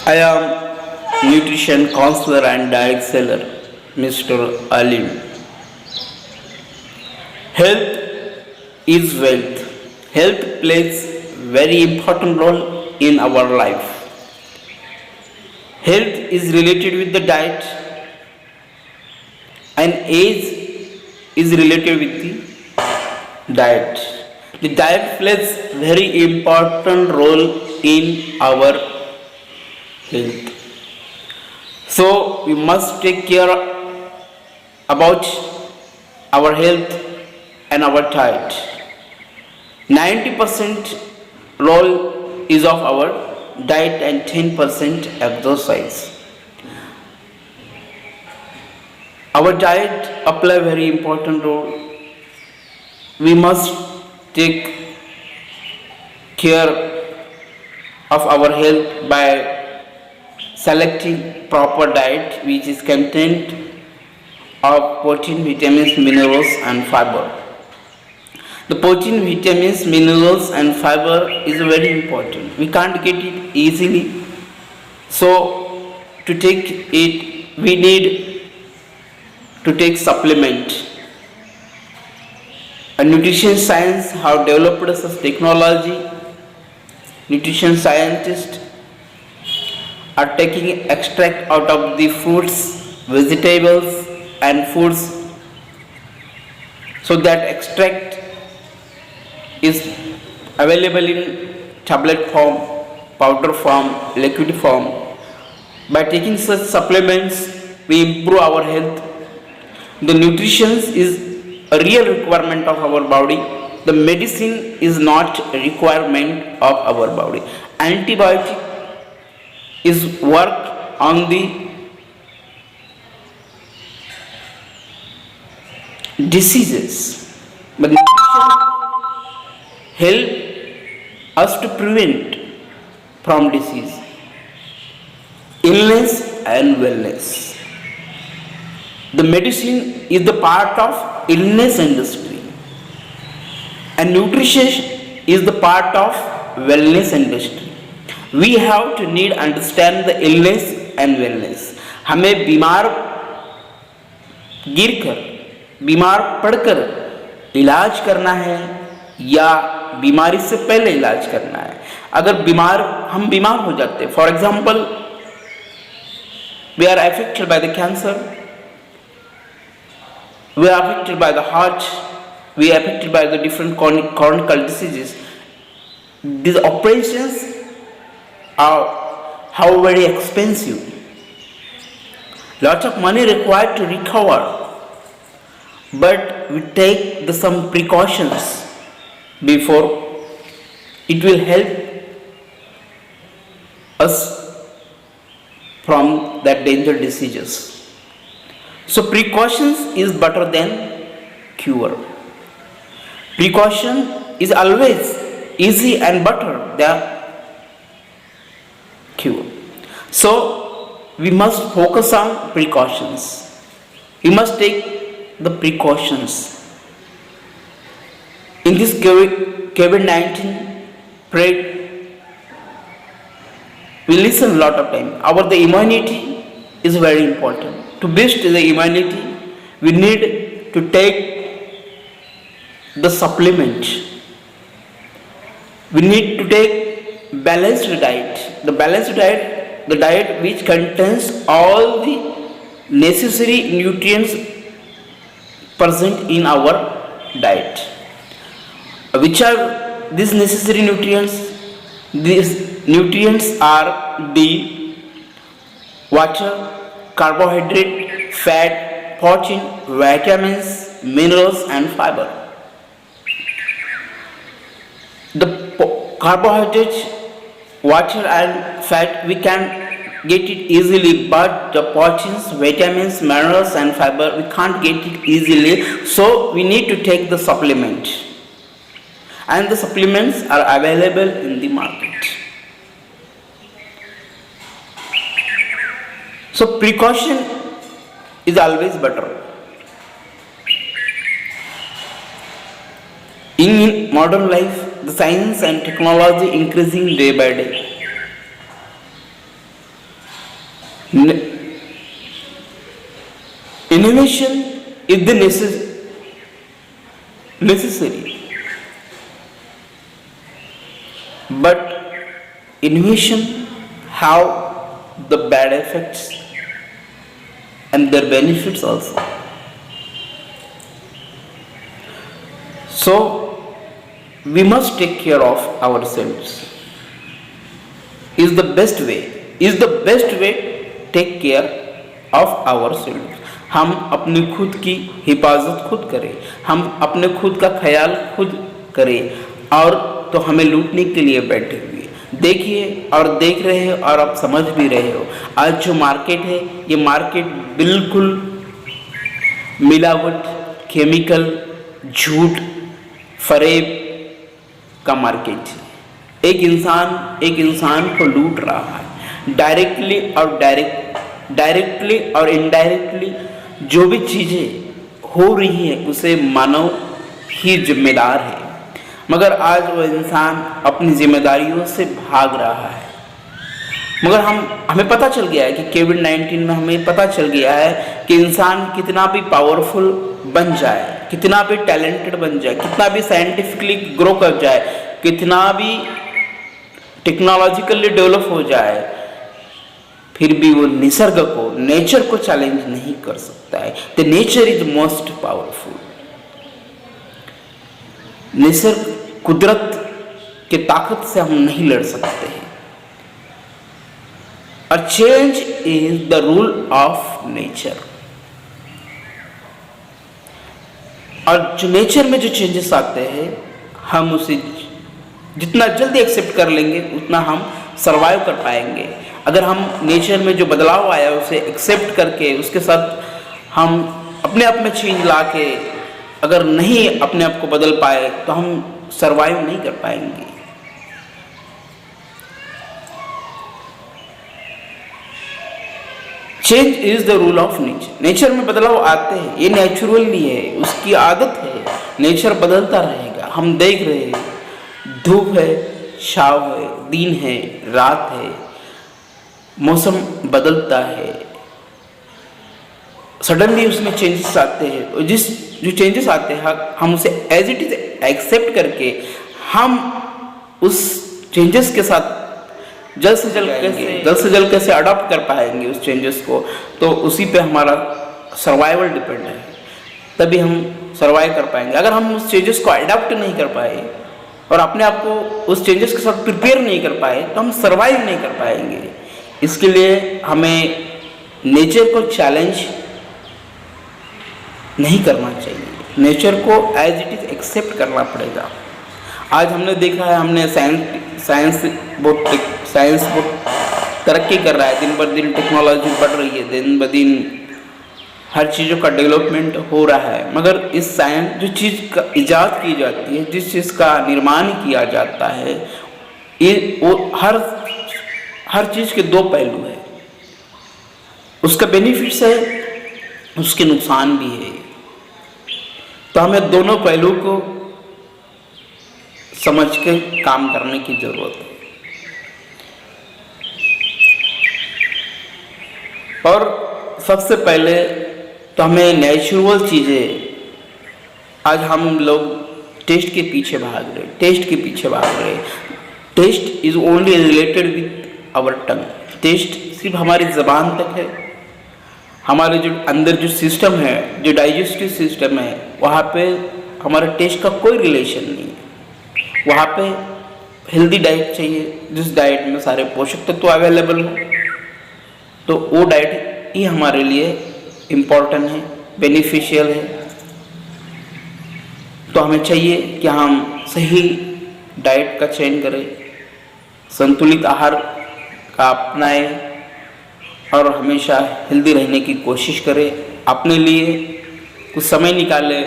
I am nutrition counselor and diet seller, Mr. Alim. Health is wealth. Health plays very important role in our life. Health is related with the diet and age is related with the diet. The diet plays very important role in our health. So we must take care about our health and our diet. 90% role is of our diet and 10% exercise. Our diet apply very important role. We must take care of our health by selecting proper diet which is content of protein, vitamins, minerals and fiber. The protein, vitamins, minerals and fiber is very important. We can't get it easily. So to take it we need to take supplement. A nutrition science have developed such technology. Nutrition scientists are taking extract out of the fruits, vegetables and foods, so that extract is available in tablet form, powder form, liquid form. By taking such supplements we improve our health. The nutrition is a real requirement of our body. The medicine is not a requirement of our body. Antibiotic is work on the diseases, but nutrition help us to prevent from disease, illness and wellness. The medicine is the part of illness industry and nutrition is the part of wellness industry. We have to need understand the illness and wellness. हमें बीमार गिरकर, बीमार पड़कर इलाज करना है या बीमारी से पहले इलाज करना है. अगर हम बीमार हो जाते, for example we are affected by the cancer, we are affected by the heart, we are affected by the different chronic diseases. These operations are how very expensive. Lot of money required to recover, but we take some precautions before. It will help us from that dangerous diseases. So precautions is better than cure. Precaution is always easy and better than cure. So we must focus on precautions. We must take the precautions. In this COVID-19 period, we listen a lot of time. The immunity is very important. To boost the immunity, we need to take the supplement. We need to take balanced diet. The balanced diet, the diet which contains all the necessary nutrients present in our diet. Which are these necessary nutrients? These nutrients are the water, carbohydrate, fat, protein, vitamins, minerals and fiber. The carbohydrate, water and fat we can get it easily, but the proteins, vitamins, minerals and fiber we can't get it easily. So we need to take the supplement, and the supplements are available in the market. So precaution is always better. In modern life, the science and technology increasing day by day. Innovation is the necessary, but innovation have the bad effects and their benefits also. So we must take care of ourselves. Is the best way take care of ourselves. हम अपनी खुद की हिफाजत खुद करें, हम अपने खुद का ख्याल खुद करें, और तो हमें लूटने के लिए बैठे हुए देखिए और देख रहे हो और आप समझ भी रहे हो, आज जो मार्केट है ये मार्केट बिल्कुल मिलावट, केमिकल, झूठ, फरेब का मार्केट है। एक इंसान को लूट रहा है, डायरेक्टली और इनडायरेक्टली। जो भी चीजें हो रही हैं उसे मानव ही जिम्मेदार है, मगर आज वो इंसान अपनी जिम्मेदारियों से भाग रहा है। मगर हमें पता चल गया है कि कोविड-19 में हमें पता चल गया है कि इंसान कितना भी पावरफुल बन जाए, कितना भी टैलेंटेड बन जाए, कितना भी साइंटिफिकली ग्रो कर जाए, कितना भी टेक्नोलॉजिकली डेवलप हो जाए, फिर भी वो नेचर को चैलेंज नहीं कर सकता है। The nature is most powerful. Nisarga, कुदरत के ताकत से हम नहीं लड़ सकते हैं। और change is the rule of nature. और जो नेचर में जो चेंजेस आते हैं, हम उसे जितना जल्दी एक्सेप्ट कर लेंगे उतना हम सरवाइव कर पाएंगे। अगर हम नेचर में जो बदलाव आया उसे एक्सेप्ट करके उसके साथ हम अपने आप में चेंज ला के अगर नहीं अपने आप को बदल पाए तो हम सरवाइव नहीं कर पाएंगे। Change is the rule of nature. Nature में बदलाव आते हैं, ये नेचुरली है, उसकी आदत है। नेचर बदलता रहेगा। हम देख रहे हैं, धूप है, छाव है, दिन है, रात है, मौसम बदलता है, सडनली उसमें चेंजेस आते हैं। तो जो चेंजेस आते हैं हम उसे एज इट इज एक्सेप्ट करके हम उस चेंजेस के साथ जल्द से जल्द कैसे अडॉप्ट कर पाएंगे उस चेंजेस को, तो उसी पे हमारा सर्वाइवल डिपेंड है। तभी हम सर्वाइव कर पाएंगे। अगर हम उस चेंजेस को अडॉप्ट नहीं कर पाए और अपने आप को उस चेंजेस के साथ प्रिपेयर नहीं कर पाए तो हम सर्वाइव नहीं कर पाएंगे। इसके लिए हमें नेचर को चैलेंज नहीं करना चाहिए, नेचर को एज इट इज एक्सेप्ट करना पड़ेगा। आज हमने देखा है, हमने साइंस बहुत तरक्की कर रहा है, दिन ब दिन टेक्नोलॉजी बढ़ रही है, दिन ब दिन हर चीज़ों का डेवलपमेंट हो रहा है। मगर इस साइंस जो चीज़ का इजाद की जाती है, जिस चीज़ का निर्माण किया जाता है, ये वो हर चीज़ के दो पहलू है। उसका बेनिफिट्स है, उसके नुकसान भी है। तो हमें दोनों पहलू को समझ के काम करने की जरूरत है। और सबसे पहले तो हमें नेचुरल चीज़ें, आज हम लोग टेस्ट के पीछे भाग रहे। Taste is only related with our tongue. Taste सिर्फ हमारी ज़बान तक है। हमारे जो अंदर जो सिस्टम है, जो डाइजेस्टिव सिस्टम है, वहाँ पे हमारे टेस्ट का कोई रिलेशन नहीं है। वहाँ पे हेल्दी डाइट चाहिए, जिस डाइट में सारे पोषक तत्व अवेलेबल हो, तो वो डाइट ही हमारे लिए इम्पोर्टेंट है, बेनिफिशियल है। तो हमें चाहिए कि हम सही डाइट का चयन करें, संतुलित आहार का अपनाएं और हमेशा हेल्दी रहने की कोशिश करें। अपने लिए कुछ समय निकालें।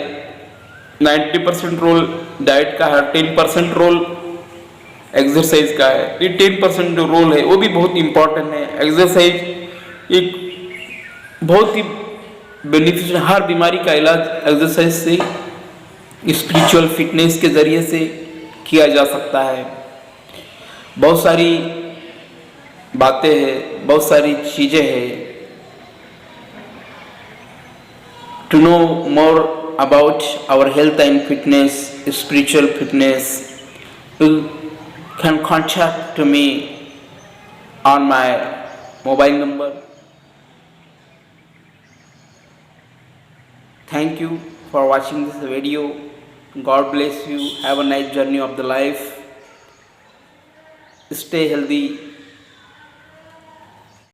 90% रोल डाइट का है, 10% रोल एक्सरसाइज का है। ये 10% जो रोल है वो भी बहुत इम्पोर्टेंट है। एक्सरसाइज एक बहुत ही बेनिफिशियल, हर बीमारी का इलाज एक्सरसाइज से, स्पिरिचुअल फिटनेस के ज़रिए से किया जा सकता है। बहुत सारी बातें हैं, बहुत सारी चीज़ें हैं। To know more about our health and fitness, spiritual fitness, you can contact to me on my mobile number. Thank you for watching this video. God bless you. Have a nice journey of the life. Stay healthy.